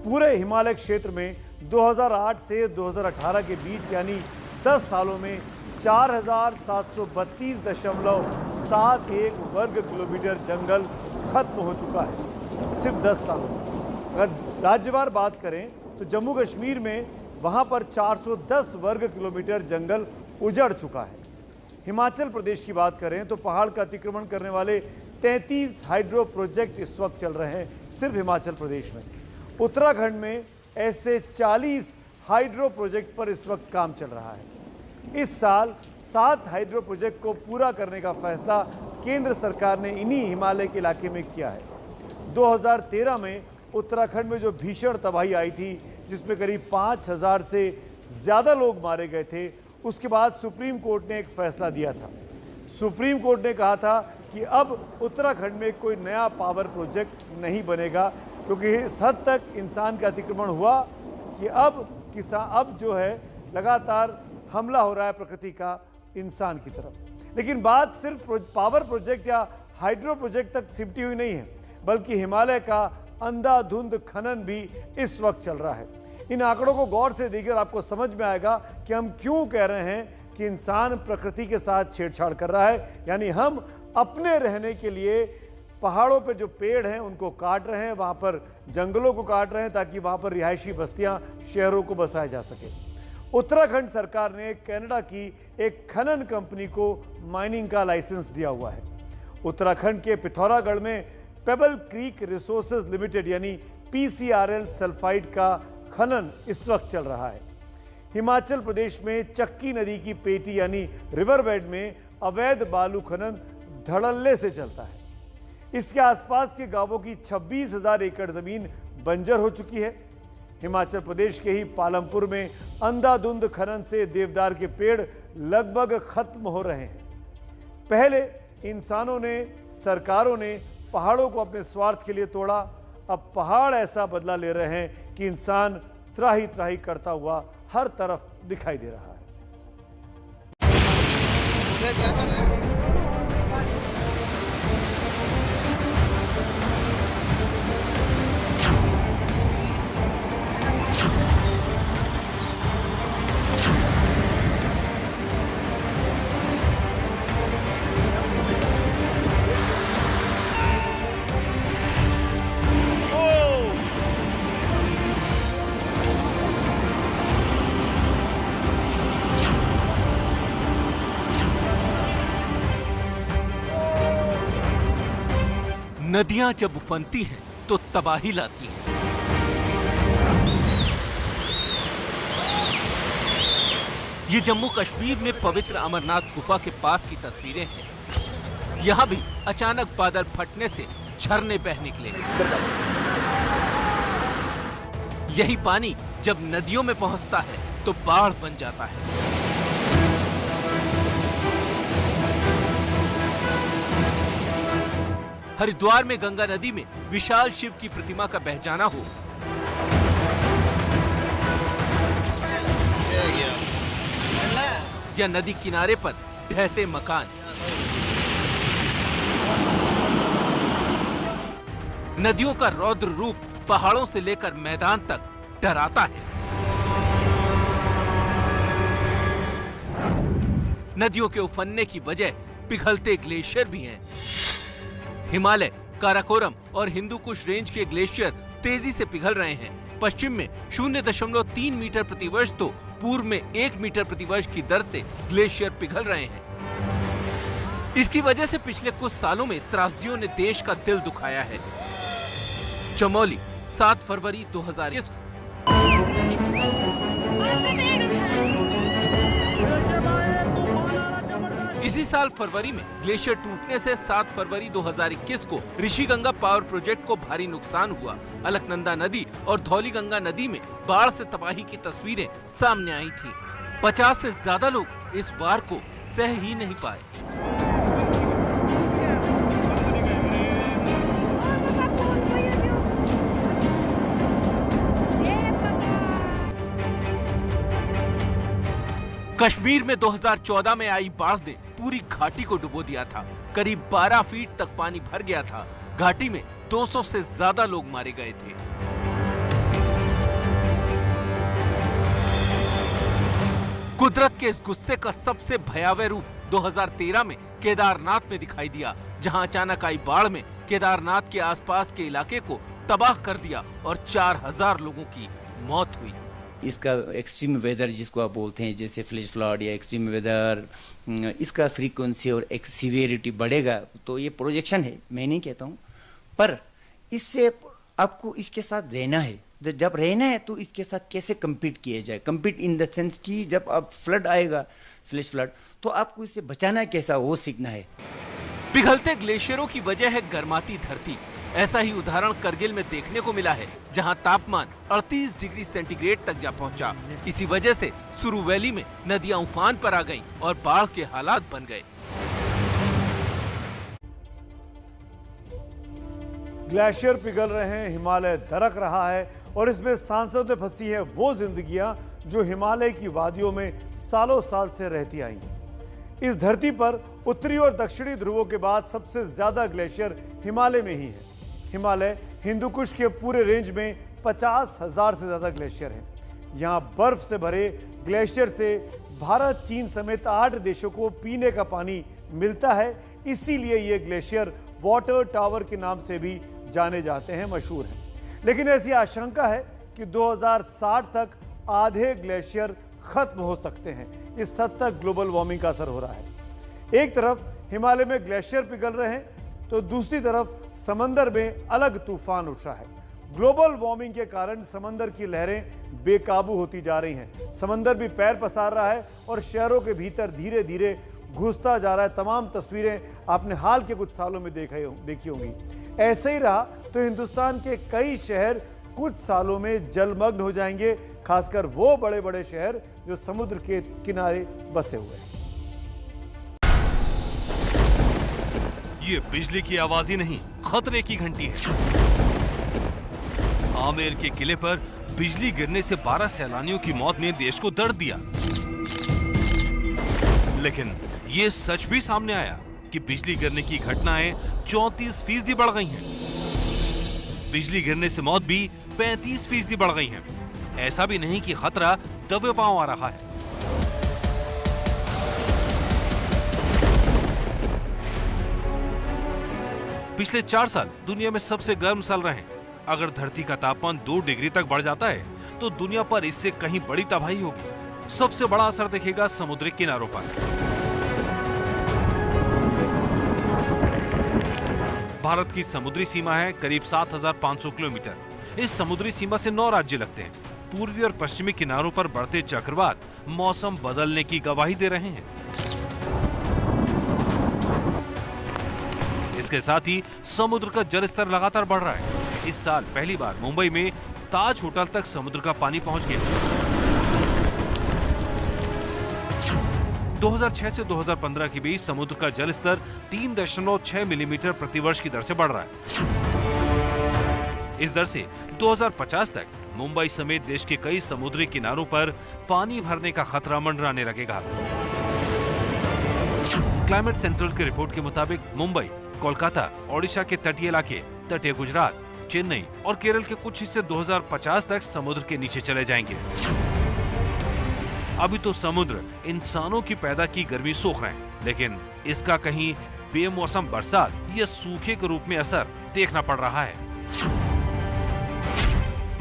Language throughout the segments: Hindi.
पूरे हिमालय क्षेत्र में 2008 से 2018 के बीच यानी 10 सालों में 4,732.71 वर्ग किलोमीटर जंगल खत्म हो चुका है, सिर्फ 10 सालों में। अगर राज्यवार बात करें तो जम्मू कश्मीर में वहां पर 410 वर्ग किलोमीटर जंगल उजड़ चुका है। हिमाचल प्रदेश की बात करें तो पहाड़ का अतिक्रमण करने वाले 33 हाइड्रो प्रोजेक्ट इस वक्त चल रहे हैं सिर्फ हिमाचल प्रदेश में। उत्तराखंड में ऐसे 40 हाइड्रो प्रोजेक्ट पर इस वक्त काम चल रहा है। इस साल 7 हाइड्रो प्रोजेक्ट को पूरा करने का फैसला केंद्र सरकार ने इन्हीं हिमालय के इलाके में किया है। 2013 में उत्तराखंड में जो भीषण तबाही आई थी, जिसमें करीब 5000 से ज़्यादा लोग मारे गए थे, उसके बाद सुप्रीम कोर्ट ने एक फैसला दिया था। सुप्रीम कोर्ट ने कहा था कि अब उत्तराखंड में कोई नया पावर प्रोजेक्ट नहीं बनेगा, क्योंकि इस हद तक इंसान का अतिक्रमण हुआ कि अब जो है लगातार हमला हो रहा है प्रकृति का इंसान की तरफ। लेकिन बात सिर्फ पावर प्रोजेक्ट या हाइड्रो प्रोजेक्ट तक सिमटी हुई नहीं है, बल्कि हिमालय का अंधाधुंध खनन भी इस वक्त चल रहा है। इन आंकड़ों को गौर से देखकर आपको समझ में आएगा कि हम क्यों कह रहे हैं कि इंसान प्रकृति के साथ छेड़छाड़ कर रहा है। यानी हम अपने रहने के लिए पहाड़ों पे जो पेड़ हैं उनको काट रहे हैं, वहां पर जंगलों को काट रहे हैं ताकि वहां पर रिहायशी बस्तियां, शहरों को बसाया जा सके। उत्तराखंड सरकार ने कनाडा की एक खनन कंपनी को माइनिंग का लाइसेंस दिया हुआ है। उत्तराखंड के पिथौरागढ़ में पेबल क्रीक रिसोर्सेज लिमिटेड यानी PCRL सल्फाइड का खनन इस वक्त चल रहा है। हिमाचल प्रदेश में चक्की नदी की पेटी यानी रिवरबेड में अवैध बालू खनन धड़ल्ले से चलता है। इसके आसपास के गांवों की 26,000 एकड़ जमीन बंजर हो चुकी है। हिमाचल प्रदेश के ही पालमपुर में अंधाधुंध खनन से देवदार के पेड़ लगभग खत्म हो रहे हैं। पहले इंसानों ने, सरकारों ने पहाड़ों को अपने स्वार्थ के लिए तोड़ा, अब पहाड़ ऐसा बदला ले रहे हैं कि इंसान त्राही त्राही करता हुआ हर तरफ दिखाई दे रहा है। नदियां जब उफनती हैं तो तबाही लाती हैं। ये जम्मू कश्मीर में पवित्र अमरनाथ गुफा के पास की तस्वीरें हैं। यहां भी अचानक बादल फटने से झरने बह निकले। यही पानी जब नदियों में पहुंचता है तो बाढ़ बन जाता है। हरिद्वार में गंगा नदी में विशाल शिव की प्रतिमा का बह जाना हो, या नदी किनारे पर ढहते मकान, नदियों का रौद्र रूप पहाड़ों से लेकर मैदान तक डराता है। नदियों के उफनने की वजह पिघलते ग्लेशियर भी हैं। हिमालय, काराकोरम और हिंदुकुश रेंज के ग्लेशियर तेजी से पिघल रहे हैं। पश्चिम में 0.3 मीटर प्रतिवर्ष तो पूर्व में 1 मीटर प्रतिवर्ष की दर से ग्लेशियर पिघल रहे हैं। इसकी वजह से पिछले कुछ सालों में त्रासदियों ने देश का दिल दुखाया है। चमोली 7 फरवरी 2021 इसी साल फरवरी में ग्लेशियर टूटने से 7 फरवरी 2021 को ऋषिगंगा पावर प्रोजेक्ट को भारी नुकसान हुआ। अलकनंदा नदी और धौलीगंगा नदी में बाढ़ से तबाही की तस्वीरें सामने आई थीं। 50 से ज्यादा लोग इस वार को सह ही नहीं पाए। कश्मीर में 2014 में आई बाढ़ ने पूरी घाटी को डुबो दिया था। करीब 12 फीट तक पानी भर गया था। घाटी में 200 से ज्यादा लोग मारे गए थे। कुदरत के इस गुस्से का सबसे भयावह रूप 2013 में केदारनाथ में दिखाई दिया, जहां अचानक आई बाढ़ में केदारनाथ के आसपास के इलाके को तबाह कर दिया और 4000 लोगों की मौत हुई। इसका एक्सट्रीम वेदर जिसको आप बोलते हैं, जैसे फ्लैश फ्लड या एक्सट्रीम वेदर, इसका फ्रीक्वेंसी और सीवियरिटी बढ़ेगा, तो ये प्रोजेक्शन है, मैं नहीं कहता हूँ, पर इससे आपको इसके साथ रहना है। जब रहना है तो इसके साथ कैसे कम्पीट किया जाए, कम्पीट इन द सेंस कि जब अब फ्लड आएगा, फ्लैश फ्लड, तो आपको इससे बचाना कैसा, वो सीखना है। पिघलते ग्लेशियरों की वजह है गर्माती धरती। ऐसा ही उदाहरण करगिल में देखने को मिला है, जहां तापमान 38 डिग्री सेंटीग्रेड तक जा पहुंचा। इसी वजह से सुरु वैली में नदियां उफान पर आ गईं और बाढ़ के हालात बन गए। ग्लेशियर पिघल रहे हैं, हिमालय दरक रहा है और इसमें सांसों में फंसी है वो जिंदगियां जो हिमालय की वादियों में सालों साल से रहती आई हैं। इस धरती पर उत्तरी और दक्षिणी ध्रुवों के बाद सबसे ज्यादा ग्लेशियर हिमालय में ही है। हिमालय हिंदुकुश के पूरे रेंज में 50,000 से ज्यादा ग्लेशियर हैं। यहाँ बर्फ से भरे ग्लेशियर से भारत, चीन समेत 8 देशों को पीने का पानी मिलता है। इसीलिए ये ग्लेशियर वाटर टावर के नाम से भी जाने जाते हैं, मशहूर हैं। लेकिन ऐसी आशंका है कि 2060 तक आधे ग्लेशियर खत्म हो सकते हैं। इस हद तक ग्लोबल वार्मिंग का असर हो रहा है। एक तरफ हिमालय में ग्लेशियर पिघल रहे हैं तो दूसरी तरफ समंदर में अलग तूफान उठ रहा है। ग्लोबल वार्मिंग के कारण समंदर की लहरें बेकाबू होती जा रही हैं। समंदर भी पैर पसार रहा है और शहरों के भीतर धीरे धीरे घुसता जा रहा है। तमाम तस्वीरें आपने हाल के कुछ सालों में देखी होंगी। ऐसे ही रहा तो हिंदुस्तान के कई शहर कुछ सालों में जलमग्न हो जाएंगे, खासकर वो बड़े बड़े शहर जो समुद्र के किनारे बसे हुए हैं। ये बिजली की आवाज ही नहीं, खतरे की घंटी है। आमेर के किले पर बिजली गिरने से 12 सैलानियों की मौत ने देश को दर्द दिया। लेकिन ये सच भी सामने आया कि बिजली गिरने की घटनाएं 34% बढ़ गई हैं। बिजली गिरने से मौत भी 35% बढ़ गई हैं। ऐसा भी नहीं कि खतरा दबे पांव आ रहा है। पिछले 4 साल दुनिया में सबसे गर्म साल रहे। अगर धरती का तापमान 2 डिग्री तक बढ़ जाता है तो दुनिया पर इससे कहीं बड़ी तबाही होगी। सबसे बड़ा असर दिखेगा समुद्री किनारों पर। भारत की समुद्री सीमा है करीब 7,500 किलोमीटर। इस समुद्री सीमा से 9 राज्य लगते हैं। पूर्वी और पश्चिमी किनारों पर बढ़ते चक्रवात मौसम बदलने की गवाही दे रहे हैं। इसके साथ ही समुद्र का जल स्तर लगातार बढ़ रहा है। इस साल पहली बार मुंबई में ताज होटल तक समुद्र का पानी पहुंच गया। 2006 से 2015 के बीच समुद्र का जल स्तर 3.6 मिलीमीटर प्रतिवर्ष की दर से बढ़ रहा है। इस दर से 2050 तक मुंबई समेत देश के कई समुद्री किनारों पर पानी भरने का खतरा मंडराने लगेगा। क्लाइमेट सेंट्रल की रिपोर्ट के मुताबिक मुंबई, कोलकाता, ओडिशा के तटीय इलाके, तटीय गुजरात, चेन्नई और केरल के कुछ हिस्से 2050 तक समुद्र के नीचे चले जाएंगे। अभी तो समुद्र इंसानों की पैदा की गर्मी सोख रहे हैं, लेकिन इसका कहीं बेमौसम बरसात या सूखे के रूप में असर देखना पड़ रहा है।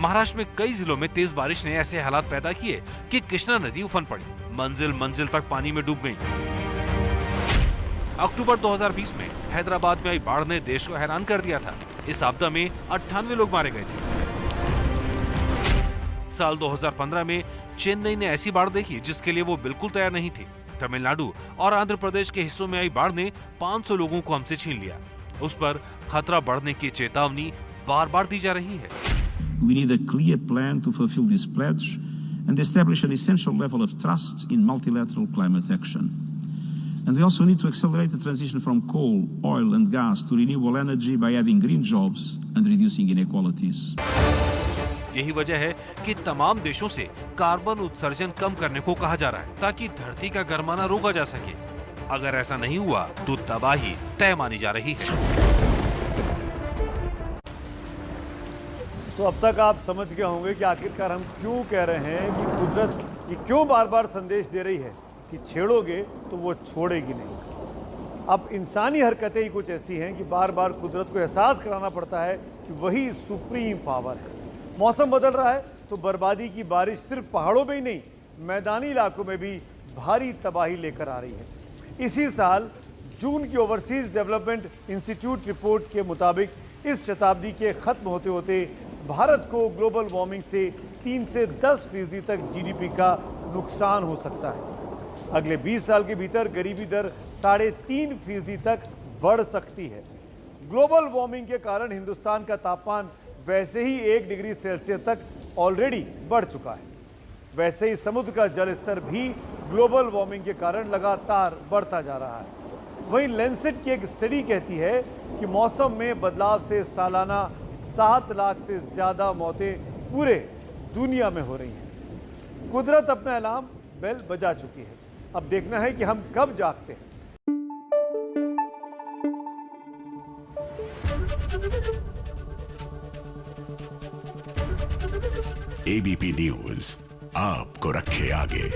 महाराष्ट्र में कई जिलों में तेज बारिश ने ऐसे हालात पैदा किए कि कृष्णा नदी उफान पड़ी, मंजिल मंजिल तक पानी में डूब गई। अक्टूबर 2020 में हैदराबाद में आई बाढ़ ने देश को हैरान कर दिया था। इस आपदा में 98 लोग मारे गए थे। साल 2015 में चेन्नई ने ऐसी बाढ़ देखी जिसके लिए वो बिल्कुल तैयार नहीं थी। तमिलनाडु और आंध्र प्रदेश के हिस्सों में आई बाढ़ ने 500 लोगों को हमसे छीन लिया। उस पर खतरा बढ़ने की चेतावनी बार-बार दी जा रही है। We need a clear plan to fulfill this pledge and establish an essential level of trust in multilateral climate action. And we also need to accelerate the transition from coal, oil and gas to renewable energy by adding green jobs and reducing inequalities. यही वजह है कि तमाम देशों से कार्बन उत्सर्जन कम करने को कहा जा रहा है ताकि धरती का गर्माना रोका जा सके। अगर ऐसा नहीं हुआ तो तबाही तय मानी जा रही है। तो अब तक आप समझ गए होंगे कि आखिरकार हम क्यों कह रहे हैं कि कुदरत ये क्यों बार बार संदेश दे रही है कि छेड़ोगे तो वो छोड़ेगी नहीं। अब इंसानी हरकतें ही कुछ ऐसी हैं कि बार बार कुदरत को एहसास कराना पड़ता है कि वही सुप्रीम पावर है। मौसम बदल रहा है तो बर्बादी की बारिश सिर्फ पहाड़ों में ही नहीं, मैदानी इलाकों में भी भारी तबाही लेकर आ रही है। इसी साल जून की ओवरसीज डेवलपमेंट इंस्टीट्यूट रिपोर्ट के मुताबिक इस शताब्दी के खत्म होते होते भारत को ग्लोबल वार्मिंग से 3 से 10% तक जीडीपी का नुकसान हो सकता है। अगले 20 साल के भीतर गरीबी दर 3.5% तक बढ़ सकती है। ग्लोबल वार्मिंग के कारण हिंदुस्तान का तापमान वैसे ही 1 डिग्री सेल्सियस तक ऑलरेडी बढ़ चुका है। वैसे ही समुद्र का जल स्तर भी ग्लोबल वार्मिंग के कारण लगातार बढ़ता जा रहा है। वहीं लैंसेट की एक स्टडी कहती है कि मौसम में बदलाव से सालाना 7 लाख से ज़्यादा मौतें पूरे दुनिया में हो रही हैं। कुदरत अपना अलार्म बेल बजा चुकी है। अब देखना है कि हम कब जागते हैं। एबीपी न्यूज आपको रखे आगे।